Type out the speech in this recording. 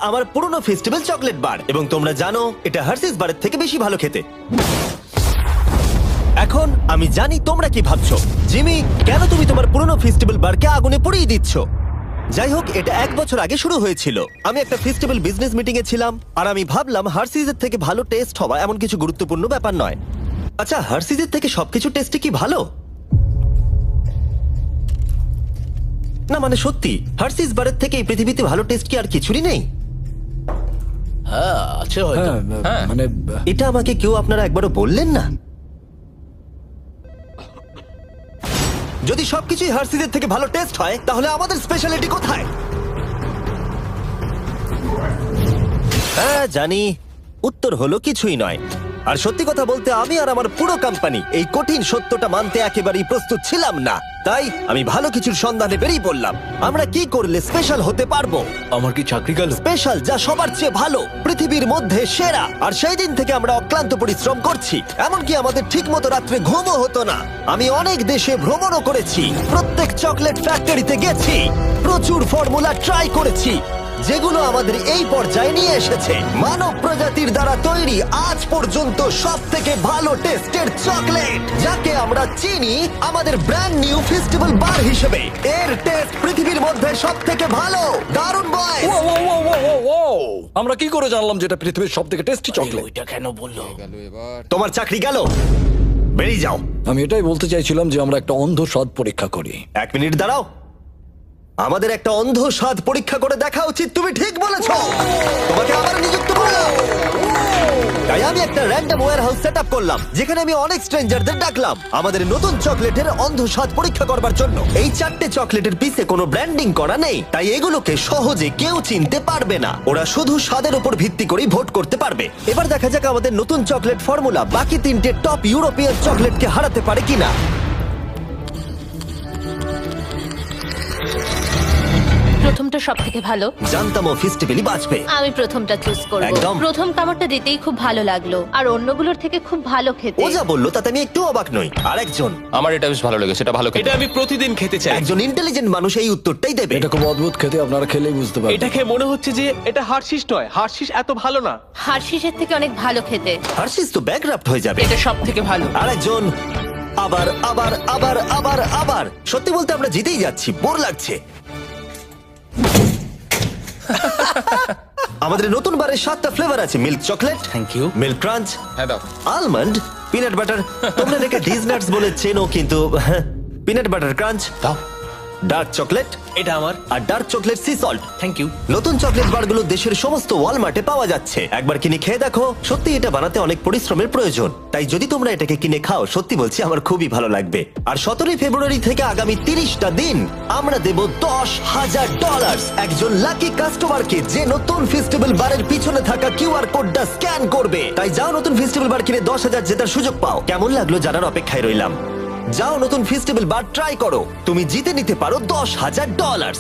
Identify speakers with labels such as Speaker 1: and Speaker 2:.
Speaker 1: আমার পুরনো festival chocolate bar, এবং তোমরা জানো এটা হার্সিস বারের থেকে বেশি ভালো খেতে। এখন আমি জানি তোমরা কি ভাবছো, জিমি কেন তুমি তোমার পুরনো ফেস্টিভ্যাল বারকে আগুনে পুড়িয়ে দিচ্ছ? যাই হোক, এটা 1 বছর আগে শুরু হয়েছিল। আমি একটা ফেস্টিভ্যাল বিজনেস মিটিং এ ছিলাম, আর আমি ভাবলাম হার্সিসের থেকে ভালো টেস্ট হওয়া এমন কিছু গুরুত্বপূর্ণ ব্যাপার নয়। আচ্ছা, হার্সিসের থেকে সবকিছু টেস্টে কি ভালো? না মানে সত্যি, হার্সিস বারের থেকে এই পৃথিবীতে ভালো টেস্ট কি আর কিছুরই নেই?
Speaker 2: হ্যাঁ আছে হয়তো।
Speaker 3: মানে
Speaker 1: এটা আমাকে কেউ আপনারা একবারও বললেন না? যদি সবকিছুই হার্সিসের থেকে ভালো টেস্ট হয়, তাহলে আমাদের স্পেশালিটি কোথায়? হ্যাঁ জানি, উত্তর হলো কিছুই নয়। আর সত্যি কথা বলতে, আমি আর আমার পুরো কোম্পানি এই কঠিন সত্যটা মানতে একেবারেই প্রস্তুত ছিলাম না। তাই আমি ভালো কিছুর সন্ধানে বেরিয়ে পড়লাম। আমরা কি করলে স্পেশাল হতে পারবো?
Speaker 2: আমার কি চাকরি গেল?
Speaker 1: স্পেশাল যা সবার চেয়ে ভালো, পৃথিবীর মধ্যে সেরা। আর সেই দিন থেকে আমরা অক্লান্ত পরিশ্রম করছি, এমনকি আমাদের ঠিক মতো রাত্রে ঘুমও হতো না। আমি অনেক দেশে ভ্রমণও করেছি, প্রত্যেক চকলেট ফ্যাক্টরিতে গেছি, প্রচুর ফর্মুলা ট্রাই করেছি, যেগুলো আমাদের এই পর্যায়ে নিয়ে এসেছে। মানব প্রজাতির দ্বারা তৈরি আজ পর্যন্ত সব থেকে ভালো টেস্টের চকলেট, যাকে আমরা চিনি আমাদের ব্র্যান্ড নিউ ফেস্টিভ্যাল বার হিসেবে। এর টেস্ট পৃথিবীর মধ্যে সব থেকে ভালো। দারুণ বয়!
Speaker 3: আমরা কি করে জানলাম যেটা পৃথিবীর সবথেকে টেস্টি চকলেট?
Speaker 2: ওইটা কেন বললো?
Speaker 1: তোমার চাকরি গেল, বেরিয়ে যাও।
Speaker 3: আমি এটাই বলতে চাইছিলাম যে আমরা একটা অন্ধ স্বাদ পরীক্ষা করি।
Speaker 1: 1 মিনিট দাঁড়াও, আমাদের একটা অন্ধ স্বাদ পরীক্ষা করে দেখা উচিত। তুমি ঠিক বলেছো, তোমাকে আবার নিযুক্ত করলাম। তাই আমি একটা র্যান্ডম ওয়্যারহাউস সেটআপ করলাম, যেখানে আমি অনেক স্ট্রেঞ্জারদের ডাকলাম আমাদের নতুন চকলেটের অন্ধ স্বাদ পরীক্ষা করবার জন্য। এই 4টে চকলেটের পিছে কোনো ব্র্যান্ডিং করা নেই, তাই এগুলোকে সহজে কেউ চিনতে পারবে না। ওরা শুধু স্বাদের উপর ভিত্তি করেই ভোট করতে পারবে। এবার দেখা যাক আমাদের নতুন চকলেট ফর্মুলা বাকি 3টে টপ ইউরোপিয়ান চকলেটকে হারাতে পারে কিনা।
Speaker 4: প্রথমটা সব থেকে ভালো।
Speaker 1: জানতাম ও ফেস্টিভ্যালই বাঁচবে।
Speaker 4: আমি প্রথমটা চুজ করব।
Speaker 1: একদম।
Speaker 4: প্রথম কামড়টা দিতেই খুব ভালো লাগলো, আর অন্যগুলোর থেকে খুব ভালো খেতে।
Speaker 1: ও যা বললো তাতে আমি একটু অবাক নই। আরেকজন,
Speaker 5: আমার এটা বেশ ভালো লেগেছে, এটা ভালো খেতে।
Speaker 6: এটা আমি প্রতিদিন খেতে চাই।
Speaker 1: একজন ইন্টেলিজেন্ট মানুষ এই উত্তরটাই দেবে।
Speaker 3: এটা খুব অদ্ভুত খেতে, আপনারা খেলেই বুঝতে পারবেন।
Speaker 6: এটা খেয়ে মনে হচ্ছে যে এটা হার্শিস নয়, হার্শিস এত ভালো না।
Speaker 4: হার্শিসের থেকে অনেক ভালো খেতে।
Speaker 1: হার্শিস তো ব্যাকরাফট হয়ে যাবে।
Speaker 6: এটা সব থেকে ভালো।
Speaker 1: আরেকজন, আবার আবার আবার আবার আবার। সত্যি বলতে আমরা জিতেই যাচ্ছি, বোর লাগছে। আমাদের নতুন বারের 7টা ফ্লেভার আছে: milk chocolate,
Speaker 2: thank you.
Speaker 1: Milk crunch,
Speaker 5: হ্যাঁ দাও।
Speaker 1: Almond, peanut butter. তোমরা এটাকে ডিজনাটস বলে চেনো, কিন্তু পিনাট বাটার ক্রাঞ্চ,
Speaker 2: দাও।
Speaker 1: ডার্ক চকলেট,
Speaker 6: এটা আমার।
Speaker 1: আর dark chocolate sea salt.
Speaker 2: Thank you.
Speaker 1: নতুন চকলেট বারগুলো দেশের সমস্ত ওয়ালমার্টে পাওয়া যাচ্ছে। একবার কিনে খেয়ে দেখো, সত্যি এটা বানাতে অনেক পরিশ্রমের প্রয়োজন। তাই যদি তোমরা এটাকে কিনে খাও, সত্যি বলছি আমার খুবই ভালো লাগবে। আর 17 ফেব্রুয়ারি থেকে আগামী 30টা দিন আমরা দেব $10,000 একজন লাকি কাস্টমারকে, যে নতুন ফেস্টিভ্যাল বারের পিছনে থাকা কিউআর কোডটা স্ক্যান করবে। তাই যাও নতুন ফেস্টিভ্যাল বার কিনে 10,000 জেতার সুযোগ পাও। কেমন লাগলো জানার অপেক্ষায় রইলাম। যাও নতুন ফেস্টিভ্যাল বার ট্রাই করো, তুমি জিতে নিতে পারো $10,000।